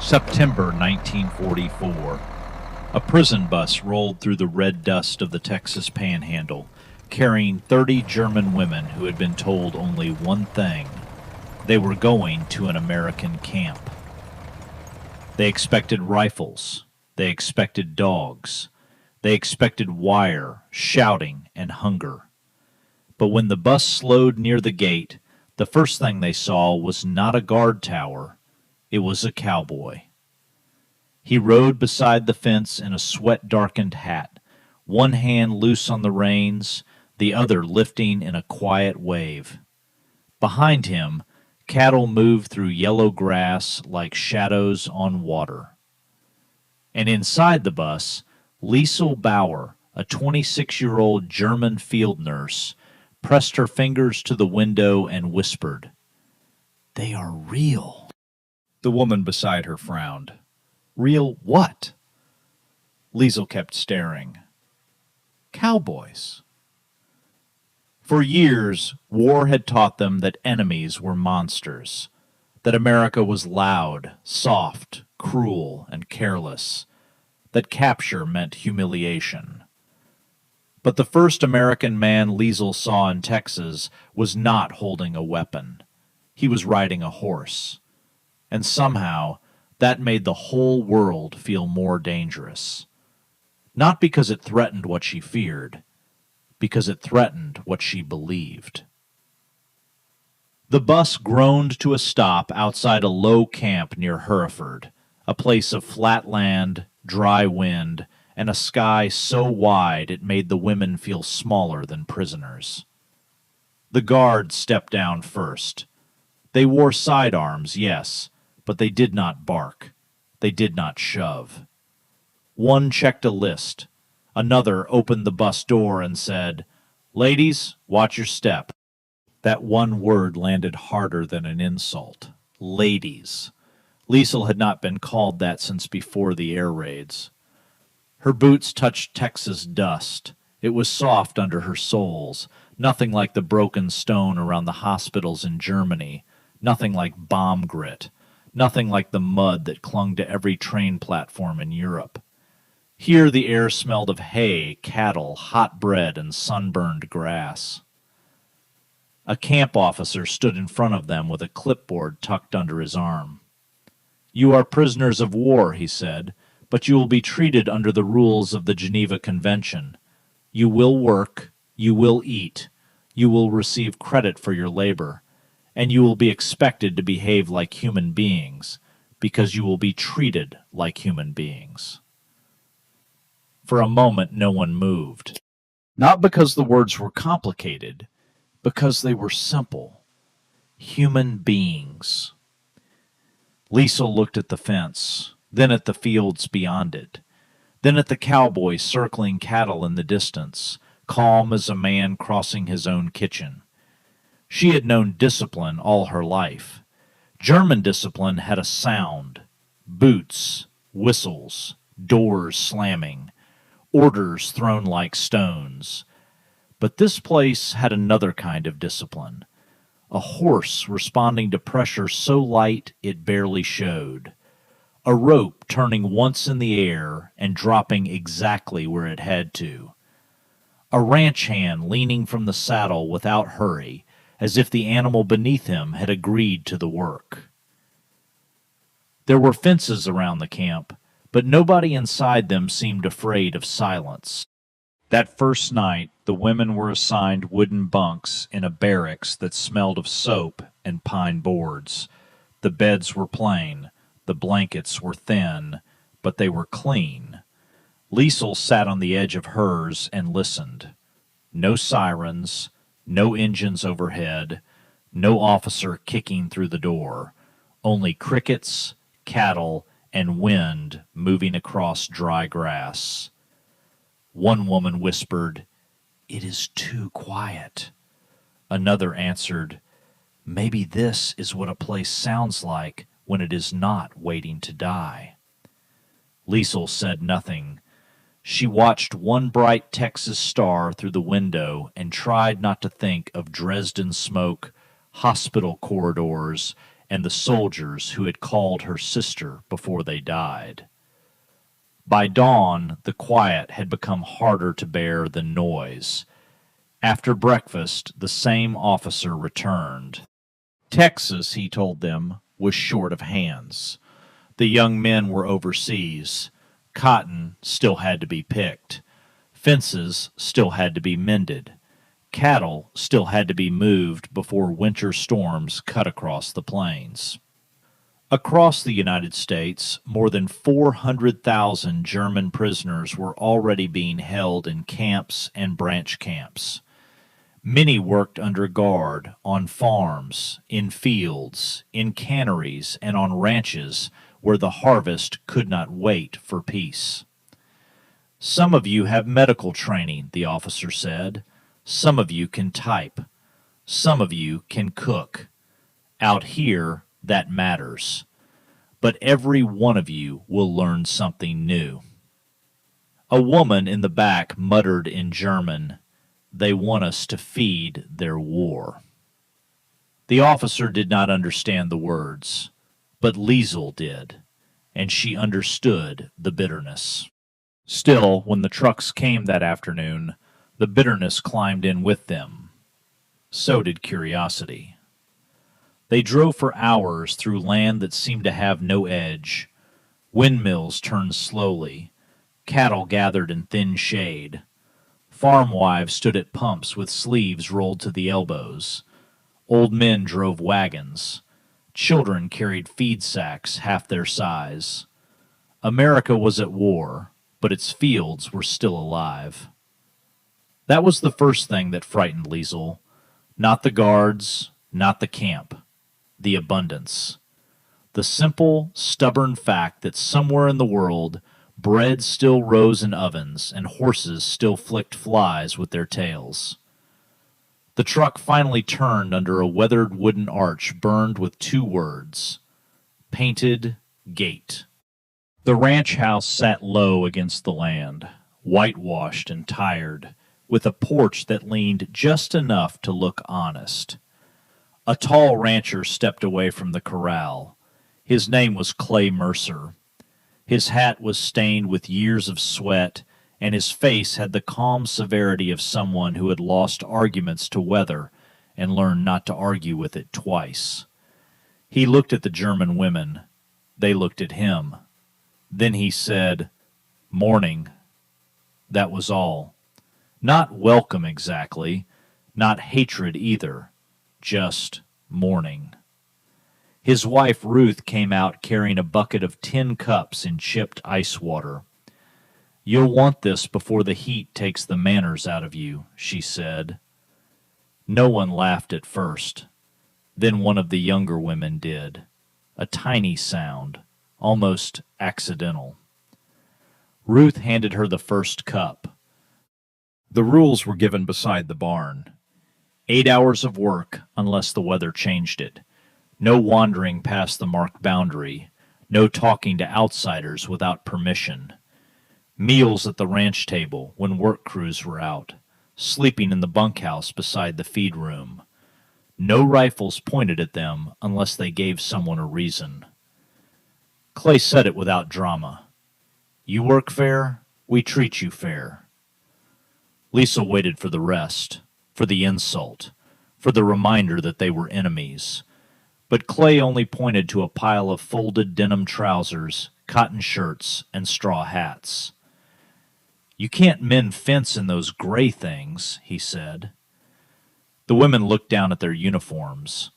September 1944. A prison bus rolled through the red dust of the Texas Panhandle, carrying 30 German women who had been told only one thing: they were going to an American camp. They expected rifles. They expected dogs. They expected wire, shouting, and hunger. But when the bus slowed near the gate, the first thing they saw was not a guard tower. It was a cowboy. He rode beside the fence in a sweat-darkened hat, one hand loose on the reins, the other lifting in a quiet wave. Behind him, cattle moved through yellow grass like shadows on water. And inside the bus, Liesel Bauer, a 26-year-old German field nurse, pressed her fingers to the window and whispered, "They are real." The woman beside her frowned. "Real what?" Liesel kept staring. "Cowboys." For years, war had taught them that enemies were monsters, that America was loud, soft, cruel, and careless, that capture meant humiliation. But the first American man Liesel saw in Texas was not holding a weapon. He was riding a horse. And somehow, that made the whole world feel more dangerous. Not because it threatened what she feared, because it threatened what she believed. The bus groaned to a stop outside a low camp near Hereford, a place of flat land, dry wind, and a sky so wide it made the women feel smaller than prisoners. The guards stepped down first. They wore sidearms, yes, but they did not bark. They did not shove. One checked a list. Another opened the bus door and said, "Ladies, watch your step." That one word landed harder than an insult. Ladies. Liesel had not been called that since before the air raids. Her boots touched Texas dust. It was soft under her soles, nothing like the broken stone around the hospitals in Germany, nothing like bomb grit. Nothing like the mud that clung to every train platform in Europe. Here the air smelled of hay, cattle, hot bread, and sunburned grass. A camp officer stood in front of them with a clipboard tucked under his arm. "You are prisoners of war," he said, "but you will be treated under the rules of the Geneva Convention. You will work, you will eat, you will receive credit for your labor, and you will be expected to behave like human beings, because you will be treated like human beings." For a moment no one moved. Not because the words were complicated, because they were simple. Human beings. Liesel looked at the fence, then at the fields beyond it, then at the cowboy circling cattle in the distance, calm as a man crossing his own kitchen. She had known discipline all her life. German discipline had a sound: boots, whistles, doors slamming, orders thrown like stones. But this place had another kind of discipline: a horse responding to pressure so light it barely showed, a rope turning once in the air and dropping exactly where it had to, a ranch hand leaning from the saddle without hurry, as if the animal beneath him had agreed to the work. There were fences around the camp, but nobody inside them seemed afraid of silence. That first night, the women were assigned wooden bunks in a barracks that smelled of soap and pine boards. The beds were plain, the blankets were thin, but they were clean. Liesel sat on the edge of hers and listened. No sirens, no engines overhead, no officer kicking through the door, only crickets, cattle, and wind moving across dry grass. One woman whispered, "It is too quiet." Another answered, "Maybe this is what a place sounds like when it is not waiting to die." Liesel said nothing. She watched one bright Texas star through the window and tried not to think of Dresden smoke, hospital corridors, and the soldiers who had called her sister before they died. By dawn, the quiet had become harder to bear than noise. After breakfast, the same officer returned. Texas, he told them, was short of hands. The young men were overseas. Cotton still had to be picked. Fences still had to be mended. Cattle still had to be moved before winter storms cut across the plains. Across the United States, more than 400,000 German prisoners were already being held in camps and branch camps. Many worked under guard on farms, in fields, in canneries, and on ranches where the harvest could not wait for peace. Some of you have medical training, the officer said. Some of you can type. Some of you can cook. Out here, that matters. But every one of you will learn something new. A woman in the back muttered in German, "They want us to feed their war." The officer did not understand the words, but Liesel did, and she understood the bitterness. Still, when the trucks came that afternoon, the bitterness climbed in with them. So did curiosity. They drove for hours through land that seemed to have no edge. Windmills turned slowly. Cattle gathered in thin shade. Farm wives stood at pumps with sleeves rolled to the elbows. Old men drove wagons. Children carried feed sacks half their size. America was at war, but its fields were still alive. That was the first thing that frightened Liesel. Not the guards, not the camp. The abundance. The simple, stubborn fact that somewhere in the world bread still rose in ovens and horses still flicked flies with their tails. The truck finally turned under a weathered wooden arch burned with two words: Painted Gate. The ranch house sat low against the land, whitewashed and tired, with a porch that leaned just enough to look honest. A tall rancher stepped away from the corral. His name was Clay Mercer. His hat was stained with years of sweat, and his face had the calm severity of someone who had lost arguments to weather and learned not to argue with it twice. He looked at the German women. They looked at him. Then he said, "Morning." That was all. Not welcome exactly, not hatred either, just morning. His wife Ruth came out carrying a bucket of tin cups in chipped ice water. "You'll want this before the heat takes the manners out of you," she said. No one laughed at first. Then one of the younger women did. A tiny sound, almost accidental. Ruth handed her the first cup. The rules were given beside the barn. 8 hours of work, unless the weather changed it. No wandering past the marked boundary. No talking to outsiders without permission. Meals at the ranch table when work crews were out. Sleeping in the bunkhouse beside the feed room. No rifles pointed at them unless they gave someone a reason. Clay said it without drama. "You work fair, we treat you fair." Liesel waited for the rest, for the insult, for the reminder that they were enemies. But Clay only pointed to a pile of folded denim trousers, cotton shirts, and straw hats. "You can't mend fence in those gray things," he said. The women looked down at their uniforms.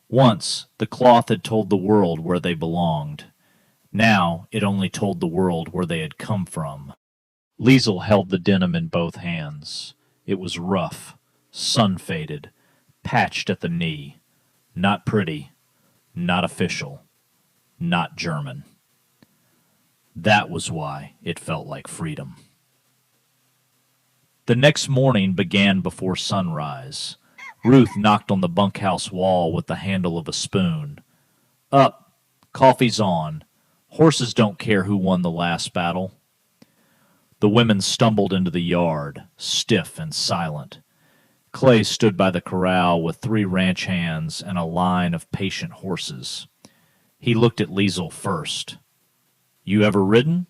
Once, the cloth had told the world where they belonged. Now, it only told the world where they had come from. Liesel held the denim in both hands. It was rough, sun-faded, patched at the knee. Not pretty, not official, not German. That was why it felt like freedom. The next morning began before sunrise. Ruth knocked on the bunkhouse wall with the handle of a spoon. "Up! Coffee's on. Horses don't care who won the last battle." The women stumbled into the yard, stiff and silent. Clay stood by the corral with 3 ranch hands and a line of patient horses. He looked at Liesel first. "You ever ridden?"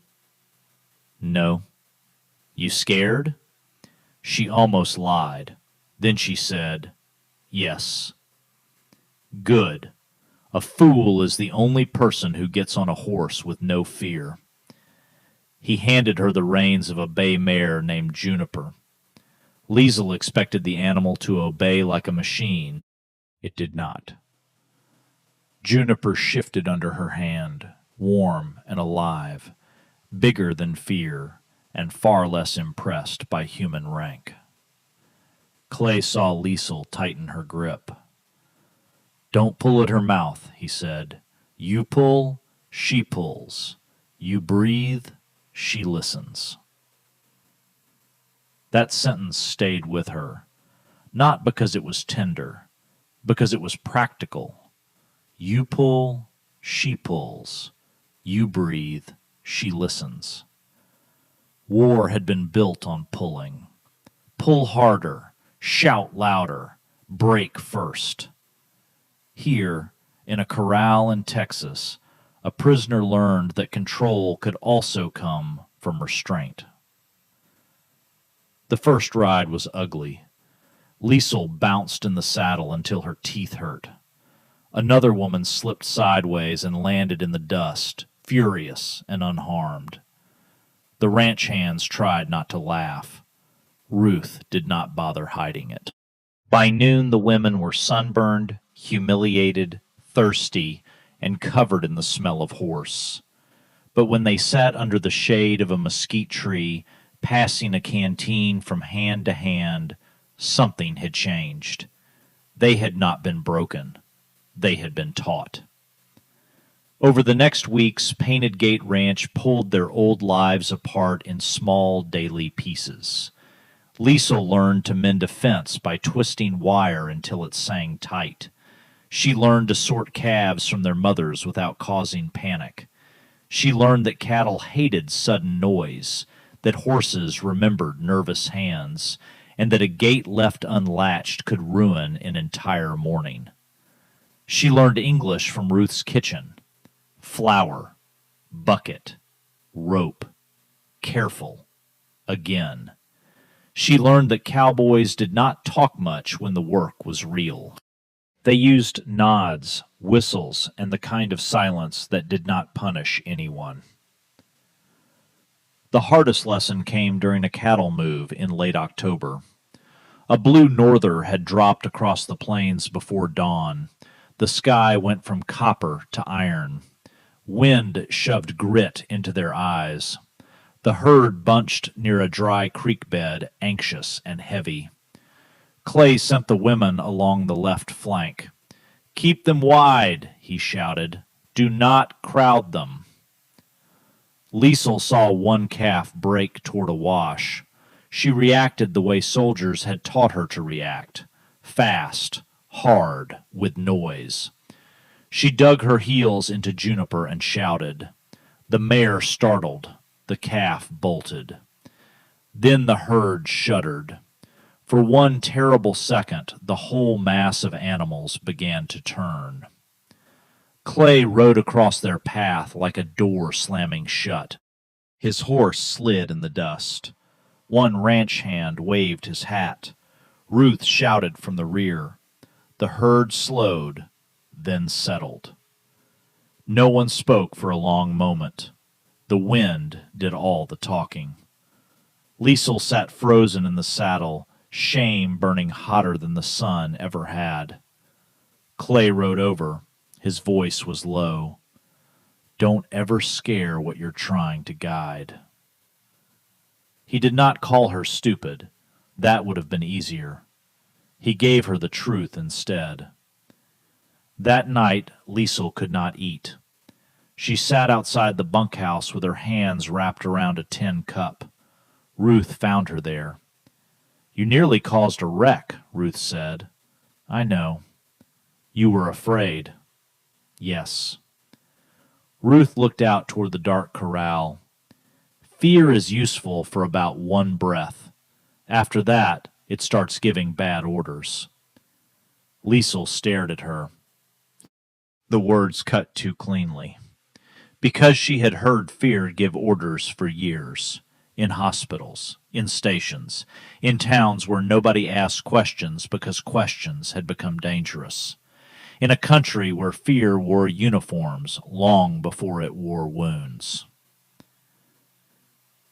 "No." "You scared?" She almost lied. Then she said, "Yes." "Good. A fool is the only person who gets on a horse with no fear." He handed her the reins of a bay mare named Juniper. Liesel expected the animal to obey like a machine. It did not. Juniper shifted under her hand, warm and alive, bigger than fear, and far less impressed by human rank. Clay saw Liesel tighten her grip. "Don't pull at her mouth," he said. "You pull, she pulls. You breathe, she listens." That sentence stayed with her, not because it was tender, because it was practical. You pull, she pulls. You breathe, she listens. War had been built on pulling. Pull harder, shout louder, break first. Here, in a corral in Texas, a prisoner learned that control could also come from restraint. The first ride was ugly. Liesel bounced in the saddle until her teeth hurt. Another woman slipped sideways and landed in the dust, furious and unharmed. The ranch hands tried not to laugh. Ruth did not bother hiding it. By noon the women were sunburned, humiliated, thirsty, and covered in the smell of horse. But when they sat under the shade of a mesquite tree, passing a canteen from hand to hand, something had changed. They had not been broken. They had been taught. Over the next weeks, Painted Gate Ranch pulled their old lives apart in small daily pieces. Liesel learned to mend a fence by twisting wire until it sang tight. She learned to sort calves from their mothers without causing panic. She learned that cattle hated sudden noise, that horses remembered nervous hands, and that a gate left unlatched could ruin an entire morning. She learned English from Ruth's kitchen. Flour, bucket, rope, careful, again. She learned that cowboys did not talk much when the work was real. They used nods, whistles, and the kind of silence that did not punish anyone. The hardest lesson came during a cattle move in late October. A blue norther had dropped across the plains before dawn. The sky went from copper to iron. Wind shoved grit into their eyes. The herd bunched near a dry creek bed, anxious and heavy. Clay sent the women along the left flank. "Keep them wide," he shouted. "Do not crowd them." Liesel saw one calf break toward a wash. She reacted the way soldiers had taught her to react, fast, hard, with noise. She dug her heels into Juniper and shouted. The mare startled. The calf bolted. Then the herd shuddered. For one terrible second, the whole mass of animals began to turn. Clay rode across their path like a door slamming shut. His horse slid in the dust. One ranch hand waved his hat. Ruth shouted from the rear. The herd slowed, then settled. No one spoke for a long moment. The wind did all the talking. Liesel sat frozen in the saddle, shame burning hotter than the sun ever had. Clay rode over. His voice was low. "Don't ever scare what you're trying to guide." He did not call her stupid. That would have been easier. He gave her the truth instead. That night, Liesel could not eat. She sat outside the bunkhouse with her hands wrapped around a tin cup. Ruth found her there. "You nearly caused a wreck," Ruth said. "I know." "You were afraid." "Yes." Ruth looked out toward the dark corral. Fear is useful for about one breath. After that, It starts giving bad orders. Liesel stared at her. The words cut too cleanly. Because she had heard fear give orders for years. In hospitals, in stations, in towns where nobody asked questions because questions had become dangerous. In a country where fear wore uniforms long before it wore wounds.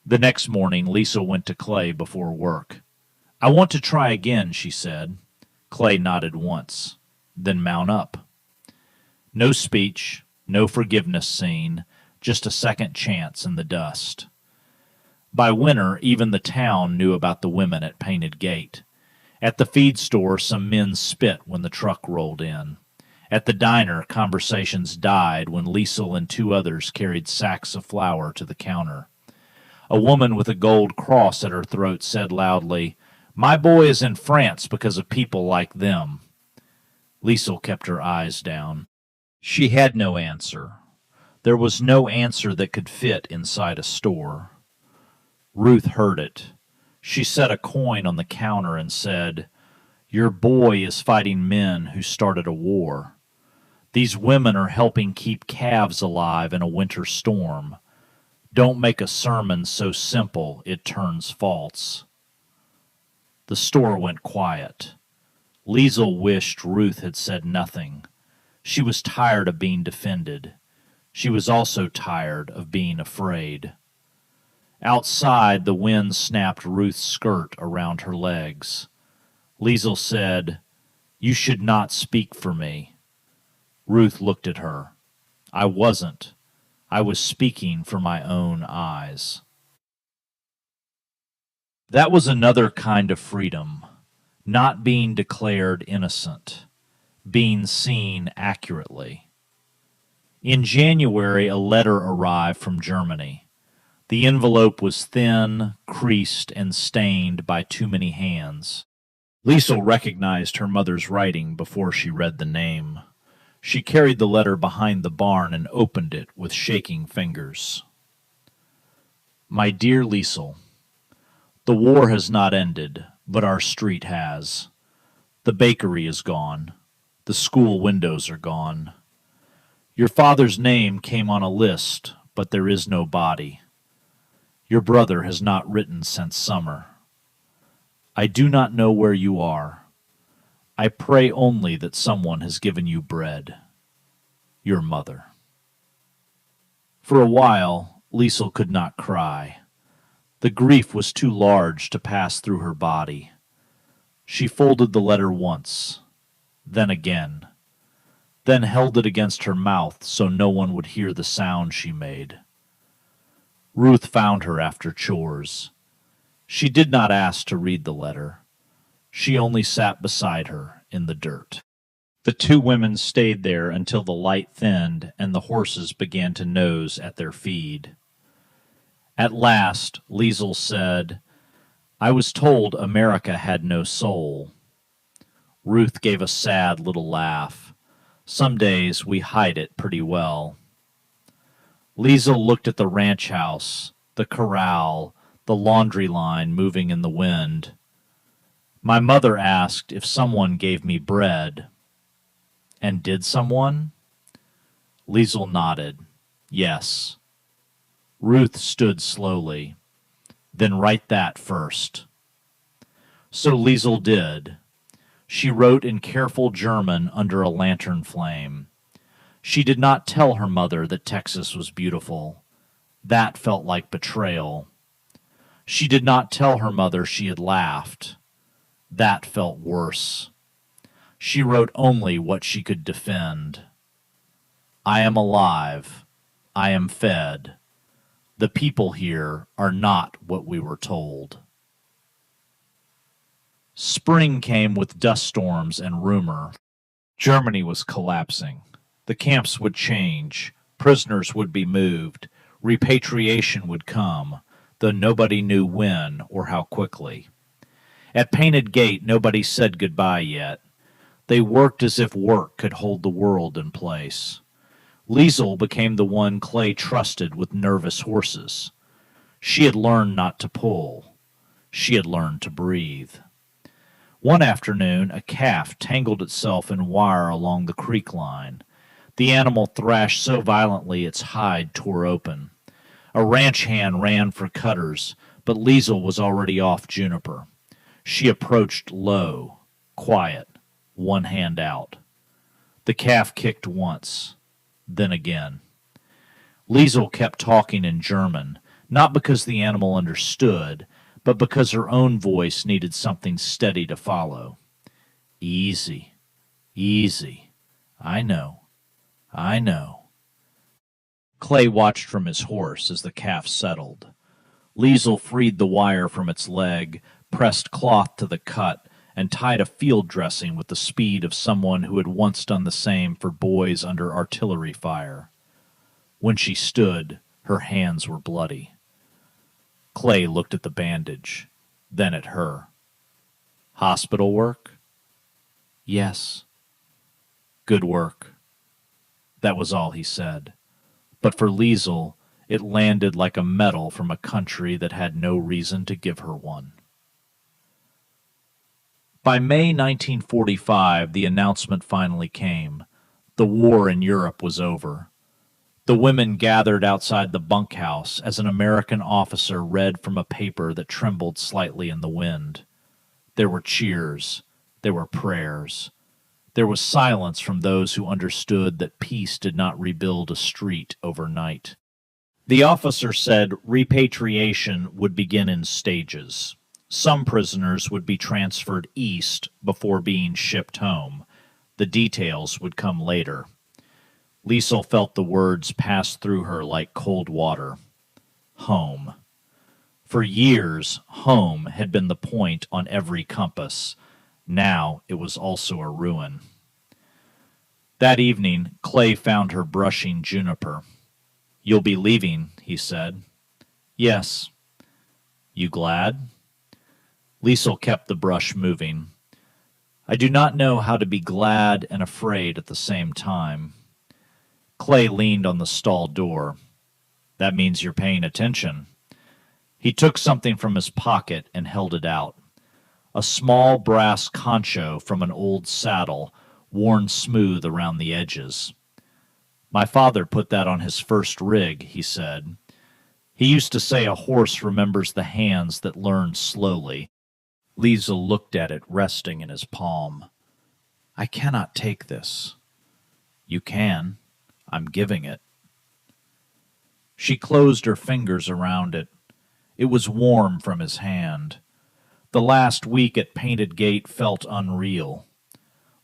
The next morning, Liesel went to Clay before work. "I want to try again," she said. Clay nodded once, then mount up. No speech, no forgiveness scene, just a second chance in the dust. By winter, even the town knew about the women at Painted Gate. At the feed store, some men spit when the truck rolled in. At the diner, conversations died when Liesel and two others carried sacks of flour to the counter. A woman with a gold cross at her throat said loudly, "My boy is in France because of people like them." Liesel kept her eyes down. She had no answer. There was no answer that could fit inside a store. Ruth heard it. She set a coin on the counter and said, "Your boy is fighting men who started a war. These women are helping keep calves alive in a winter storm. Don't make a sermon so simple it turns false." The store went quiet. Liesel wished Ruth had said nothing. She was tired of being defended. She was also tired of being afraid. Outside, the wind snapped Ruth's skirt around her legs. Liesel said, "You should not speak for me." Ruth looked at her. "I wasn't. I was speaking for my own eyes." That was another kind of freedom, not being declared innocent, being seen accurately. In January, a letter arrived from Germany. The envelope was thin, creased, and stained by too many hands. Liesel recognized her mother's writing before she read the name. She carried the letter behind the barn and opened it with shaking fingers. "My dear Liesel, the war has not ended, but our street has. The bakery is gone. The school windows are gone. Your father's name came on a list, but there is no body. Your brother has not written since summer. I do not know where you are. I pray only that someone has given you bread. Your mother." For a while, Liesel could not cry. The grief was too large to pass through her body. She folded the letter once, then again, then held it against her mouth so no one would hear the sound she made. Ruth found her after chores. She did not ask to read the letter. She only sat beside her in the dirt. The two women stayed there until the light thinned and the horses began to nose at their feed. At last, Liesel said, "I was told America had no soul." Ruth gave a sad little laugh. "Some days we hide it pretty well." Liesel looked at the ranch house, the corral, the laundry line moving in the wind. "My mother asked if someone gave me bread." "And did someone?" Liesel nodded. "Yes." Ruth stood slowly. "Then write that first." So Liesel did. She wrote in careful German under a lantern flame. She did not tell her mother that Texas was beautiful. That felt like betrayal. She did not tell her mother she had laughed. That felt worse. She wrote only what she could defend. "I am alive. I am fed. The people here are not what we were told." Spring came with dust storms and rumor. Germany was collapsing. The camps would change. Prisoners would be moved. Repatriation would come, though nobody knew when or how quickly. At Painted Gate, nobody said goodbye yet. They worked as if work could hold the world in place. Liesel became the one Clay trusted with nervous horses. She had learned not to pull. She had learned to breathe. One afternoon, a calf tangled itself in wire along the creek line. The animal thrashed so violently its hide tore open. A ranch hand ran for cutters, but Liesel was already off Juniper. She approached low, quiet, one hand out. The calf kicked once, then again. Liesel kept talking in German, not because the animal understood, but because her own voice needed something steady to follow. Easy, easy. I know, I know. Clay watched from his horse as the calf settled. Liesel freed the wire from its leg, pressed cloth to the cut, and tied a field dressing with the speed of someone who had once done the same for boys under artillery fire. When she stood, her hands were bloody. Clay looked at the bandage, then at her. Hospital work? Yes. Good work. That was all he said. But for Liesel, it landed like a medal from a country that had no reason to give her one. By May 1945, the announcement finally came. The war in Europe was over. The women gathered outside the bunkhouse as an American officer read from a paper that trembled slightly in the wind. There were cheers. There were prayers. There was silence from those who understood that peace did not rebuild a street overnight. The officer said repatriation would begin in stages. Some prisoners would be transferred east before being shipped home. The details would come later. Liesel felt the words pass through her like cold water. Home. For years, home had been the point on every compass. Now it was also a ruin. That evening, Clay found her brushing Juniper. "You'll be leaving," he said. "Yes." "You glad?" Liesel kept the brush moving. "I do not know how to be glad and afraid at the same time." Clay leaned on the stall door. "That means you're paying attention." He took something from his pocket and held it out. A small brass concho from an old saddle, worn smooth around the edges. "My father put that on his first rig," he said. "He used to say a horse remembers the hands that learn slowly." Liesel looked at it resting in his palm. "I cannot take this." "You can. I'm giving it." She closed her fingers around it. It was warm from his hand. The last week at Painted Gate felt unreal.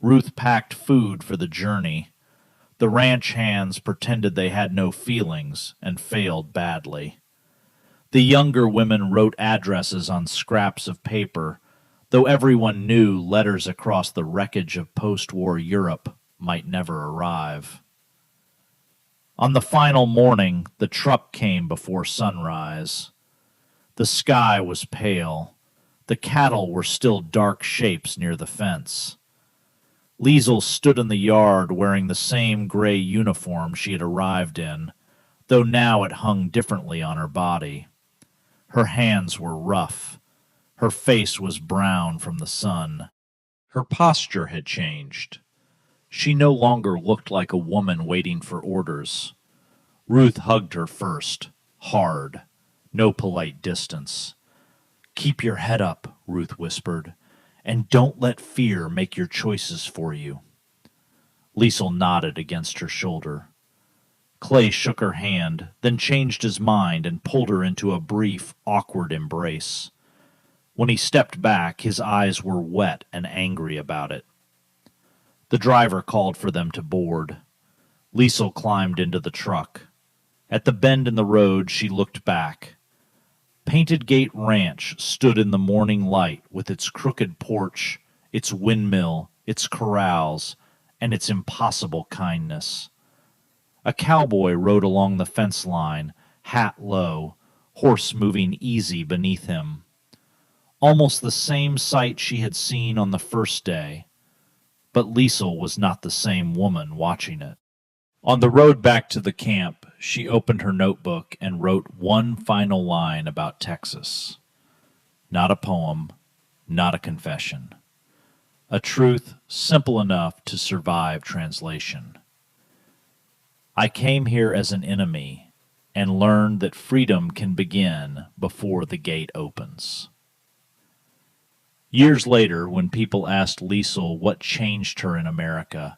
Ruth packed food for the journey. The ranch hands pretended they had no feelings and failed badly. The younger women wrote addresses on scraps of paper, though everyone knew letters across the wreckage of post-war Europe might never arrive. On the final morning, the truck came before sunrise. The sky was pale. The cattle were still dark shapes near the fence. Liesel stood in the yard wearing the same gray uniform she had arrived in, though now it hung differently on her body. Her hands were rough. Her face was brown from the sun. Her posture had changed. She no longer looked like a woman waiting for orders. Ruth hugged her first, hard, no polite distance. "Keep your head up," Ruth whispered, "and don't let fear make your choices for you." Liesel nodded against her shoulder. Clay shook her hand, then changed his mind and pulled her into a brief, awkward embrace. When he stepped back, his eyes were wet and angry about it. The driver called for them to board. Liesel climbed into the truck. At the bend in the road, she looked back. Painted Gate Ranch stood in the morning light with its crooked porch, its windmill, its corrals, and its impossible kindness. A cowboy rode along the fence line, hat low, horse moving easy beneath him. Almost the same sight she had seen on the first day, but Liesel was not the same woman watching it. On the road back to the camp, she opened her notebook and wrote one final line about Texas. Not a poem, not a confession. a truth simple enough to survive translation. I came here as an enemy and learned that freedom can begin before the gate opens. Years later, when people asked Liesel what changed her in America,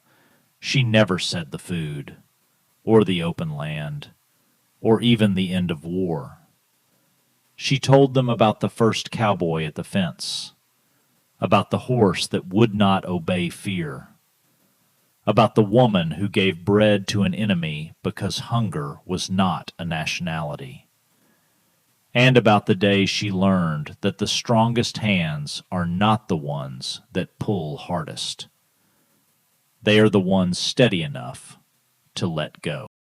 she never said the food, or the open land, or even the end of war. She told them about the first cowboy at the fence, about the horse that would not obey fear, about the woman who gave bread to an enemy because hunger was not a nationality, and about the day she learned that the strongest hands are not the ones that pull hardest. They are the ones steady enough to let go.